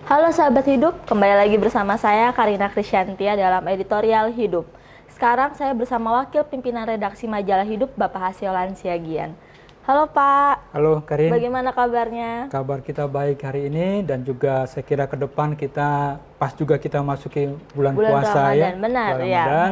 Halo sahabat hidup, kembali lagi bersama saya Karina Krisyantia dalam editorial Hidup. Sekarang saya bersama Wakil Pimpinan Redaksi Majalah Hidup, Bapak Hasyolan Siagian. Halo Pak. Halo Karin. Bagaimana kabarnya? Kabar kita baik hari ini dan juga saya kira ke depan kita pas juga kita masuki bulan puasa Ramadan, ya. benar bulan ya. Ramadan,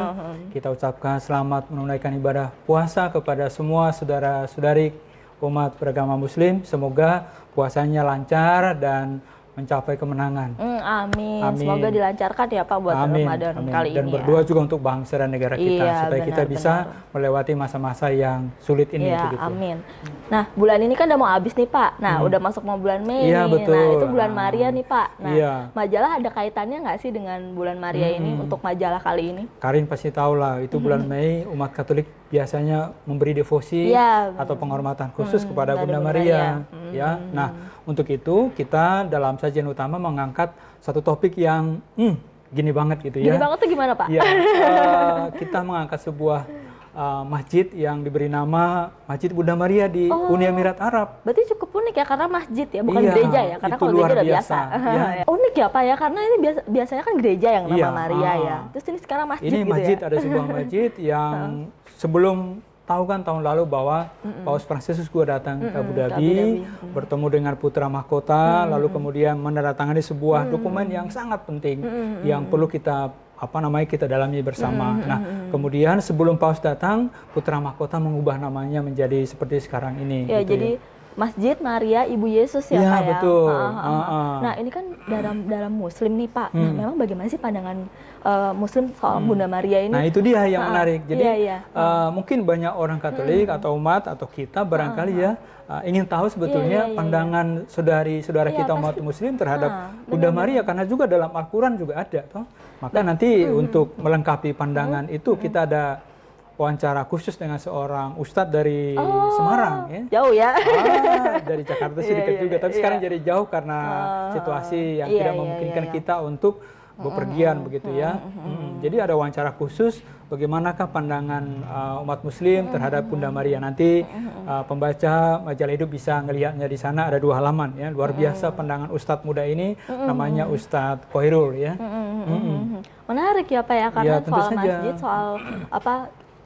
kita ucapkan selamat menunaikan ibadah puasa kepada semua saudara-saudari umat beragama Muslim. Semoga puasanya lancar dan mencapai kemenangan. Amin. Amin. Semoga dilancarkan ya Pak buat Ramadan kali dan ini. Dan berdoa ya. juga untuk bangsa dan negara kita supaya kita bisa melewati masa-masa yang sulit ini. Iya, amin. Nah, bulan ini kan udah mau habis nih Pak. Nah, udah masuk mau bulan Mei Iya, nih. betul. Nah, itu bulan Maria nih Pak. Nah, majalah ada kaitannya nggak sih dengan bulan Maria ini untuk majalah kali ini? Karin pasti tahu lah, itu bulan Mei umat Katolik biasanya memberi devosi atau penghormatan khusus kepada Bunda Maria. Ya, nah untuk itu kita dalam sajian utama mengangkat satu topik yang gini banget gitu ya. Gini banget tuh gimana Pak? Ya, kita mengangkat sebuah masjid yang diberi nama Masjid Bunda Maria di Uni Emirat Arab. Berarti cukup unik ya, karena masjid ya, bukan gereja ya, karena kalau gereja udah biasa. Ya. Unik ya Pak ya, karena ini biasanya kan gereja yang nama Maria ya. Terus ini sekarang masjid ini gitu masjid, ya. ada sebuah masjid yang sebelum tahu kan tahun lalu bahwa Paus Fransiskus juga datang ke Abu Dhabi, bertemu dengan putra mahkota, lalu kemudian menandatangani sebuah dokumen yang sangat penting yang perlu kita kita dalami bersama. Nah, kemudian sebelum Paus datang, putra mahkota mengubah namanya menjadi seperti sekarang ini. Ya, gitu jadi Masjid Maria Ibu Yesus ya Pak ya. Betul. Nah, ini kan dalam Muslim nih Pak. Nah, memang bagaimana sih pandangan Muslim soal Bunda Maria ini? Nah, itu dia yang menarik. Jadi mungkin banyak orang Katolik atau umat atau kita barangkali ingin tahu sebetulnya pandangan saudara-saudara kita umat Muslim terhadap Bunda Maria, karena juga dalam Al-Quran juga ada, toh. Maka nanti untuk melengkapi pandangan itu kita ada wawancara khusus dengan seorang ustadz dari Semarang ya. Jauh ya. Dari Jakarta sih dekat juga, tapi sekarang jadi jauh karena situasi yang tidak memungkinkan kita untuk bepergian begitu ya. Jadi ada wawancara khusus bagaimanakah pandangan umat Muslim terhadap Bunda Maria. Nanti pembaca majalah Hidup bisa ngelihatnya di sana, ada 2 halaman ya. Luar biasa pandangan ustadz muda ini, namanya Ustadz Khoirul ya. Menarik ya Pak ya, karena soal masjid, soal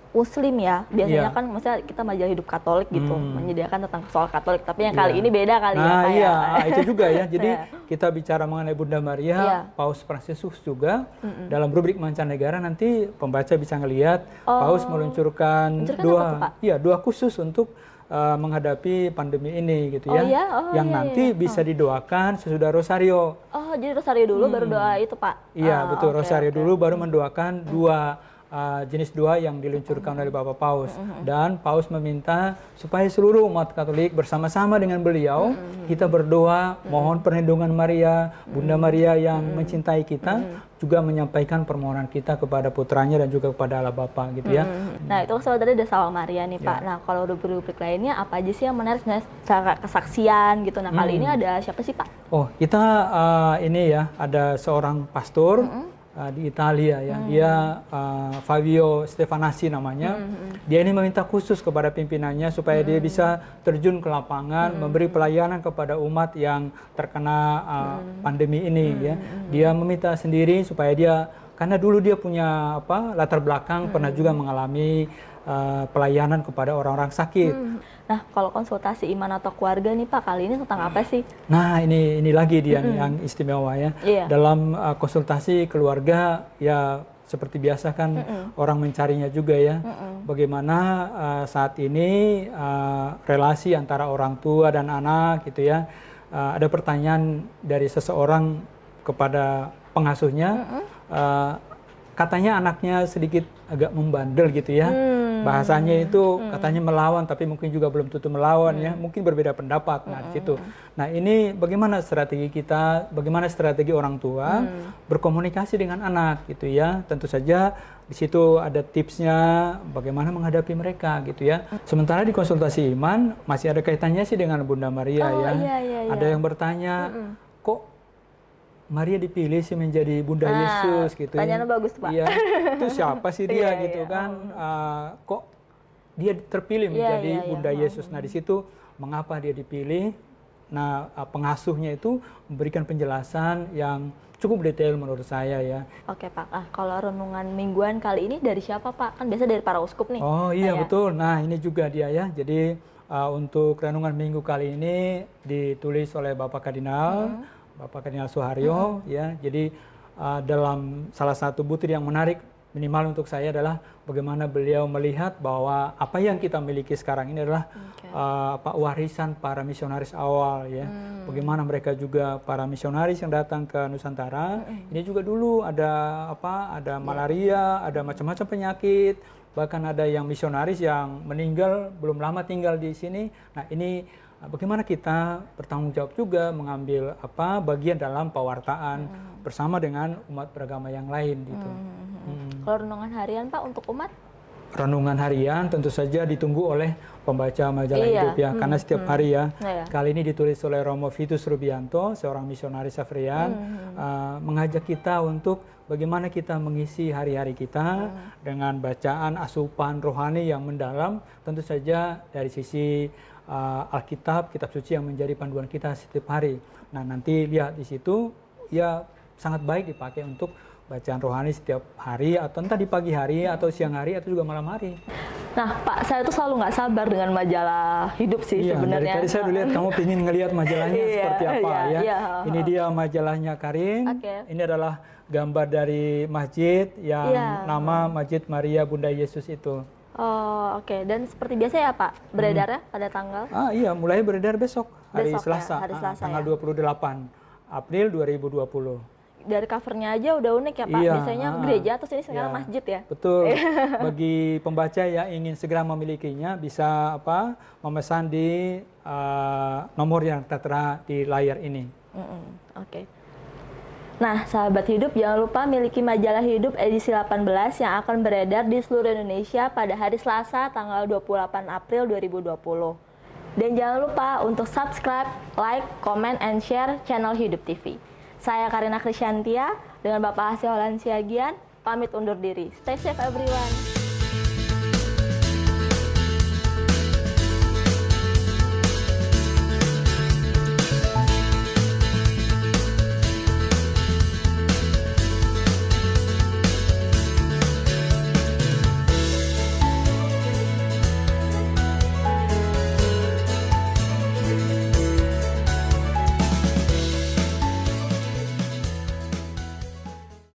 Muslim ya, biasanya kan maksudnya kita majalah Hidup Katolik gitu, menyediakan tentang soal Katolik, tapi yang kali ini beda kali ya Pak ya. Itu juga ya, jadi kita bicara mengenai Bunda Maria, Paus Fransiskus juga, dalam rubrik mancanegara nanti pembaca bisa ngelihat Paus meluncurkan dua khusus untuk menghadapi pandemi ini gitu ya, yang nanti bisa didoakan sesudah Rosario. Jadi Rosario dulu baru doa itu Pak? Iya betul, Rosario dulu baru mendoakan jenis doa yang diluncurkan oleh Bapak Paus. Dan Paus meminta supaya seluruh umat Katolik bersama-sama dengan beliau kita berdoa mohon perlindungan Maria, Bunda Maria yang mencintai kita, juga menyampaikan permohonan kita kepada putranya dan juga kepada Allah Bapa gitu ya. Nah, itu tadi ada soal Maria nih Pak. Nah, kalau rubrik lainnya apa aja sih yang menarik secara kesaksian gitu. Nah, kali ini ada siapa sih Pak? Kita ini ya, ada seorang pastor di Italia ya, dia Fabio Stefanasi namanya. Dia ini meminta khusus kepada pimpinannya supaya dia bisa terjun ke lapangan, memberi pelayanan kepada umat yang terkena pandemi ini ya. Dia meminta sendiri supaya karena dulu dia punya latar belakang, pernah juga mengalami pelayanan kepada orang-orang sakit. Nah, kalau konsultasi iman atau keluarga nih Pak, kali ini tentang apa sih? Nah, ini lagi dia nih yang istimewa ya. Dalam konsultasi keluarga ya seperti biasa kan orang mencarinya juga ya. Bagaimana saat ini relasi antara orang tua dan anak gitu ya. Ada pertanyaan dari seseorang kepada pengasuhnya, katanya anaknya sedikit agak membandel gitu ya. Bahasanya itu katanya melawan, tapi mungkin juga belum tentu melawan ya, mungkin berbeda pendapat. Nah di situ, nah ini bagaimana strategi kita, bagaimana strategi orang tua berkomunikasi dengan anak gitu ya. Tentu saja di situ ada tipsnya bagaimana menghadapi mereka gitu ya. Sementara di konsultasi iman masih ada kaitannya sih dengan Bunda Maria ya. Ada yang bertanya, kok Maria dipilih sih menjadi Bunda Yesus gitu. Pertanyaan bagus Pak. Iya, itu siapa sih dia gitu kan? Kok dia terpilih menjadi Bunda Yesus? Nah di situ mengapa dia dipilih? Nah, pengasuhnya itu memberikan penjelasan yang cukup detail menurut saya ya. Oke Pak, kalau renungan mingguan kali ini dari siapa Pak? Kan biasa dari para uskup nih. Oh iya betul, nah ini juga dia ya. Jadi untuk renungan minggu kali ini ditulis oleh Bapak Kardinal, Bapak Kardinal Suharyo ya. Jadi dalam salah satu butir yang menarik minimal untuk saya adalah bagaimana beliau melihat bahwa apa yang kita miliki sekarang ini adalah warisan para misionaris awal ya. Bagaimana mereka juga para misionaris yang datang ke Nusantara. Ini juga dulu ada ada malaria, ada macam-macam penyakit, bahkan ada yang misionaris yang meninggal belum lama tinggal di sini. Nah, ini bagaimana kita bertanggung jawab juga mengambil bagian dalam pewartaan bersama dengan umat beragama yang lain gitu. Kalau renungan harian Pak untuk umat? Renungan harian tentu saja ditunggu oleh pembaca majalah hidup ya, karena setiap hari ya. Kali ini ditulis oleh Romo Vitus Rubianto, seorang misionaris Afrian, mengajak kita untuk bagaimana kita mengisi hari-hari kita dengan bacaan asupan rohani yang mendalam, tentu saja dari sisi Alkitab, kitab suci yang menjadi panduan kita setiap hari. Nah, nanti lihat di situ ya sangat baik dipakai untuk bacaan rohani setiap hari, atau entah di pagi hari atau siang hari atau juga malam hari. Nah Pak, saya tuh selalu nggak sabar dengan majalah hidup sih sebenarnya. Dari tadi saya lihat kamu ingin ngelihat majalahnya seperti apa ya. Ini dia majalahnya Karin. Ini adalah gambar dari masjid yang nama Masjid Maria Bunda Yesus itu. Oh oke. Dan seperti biasa ya Pak, beredarnya pada tanggal? Iya, mulai beredar besok, hari Selasa, tanggal 28 April 2020. Dari covernya aja udah unik ya Pak, biasanya gereja, terus ini sekarang masjid ya? Betul, bagi pembaca yang ingin segera memilikinya bisa memesan di nomor yang tertera di layar ini. Oke. Nah sahabat hidup, jangan lupa miliki majalah hidup edisi 18 yang akan beredar di seluruh Indonesia pada hari Selasa tanggal 28 April 2020. Dan jangan lupa untuk subscribe, like, comment, and share channel Hidup TV. Saya Karina Krisyantia dengan Bapak Hasih Holan Siagian, pamit undur diri. Stay safe everyone.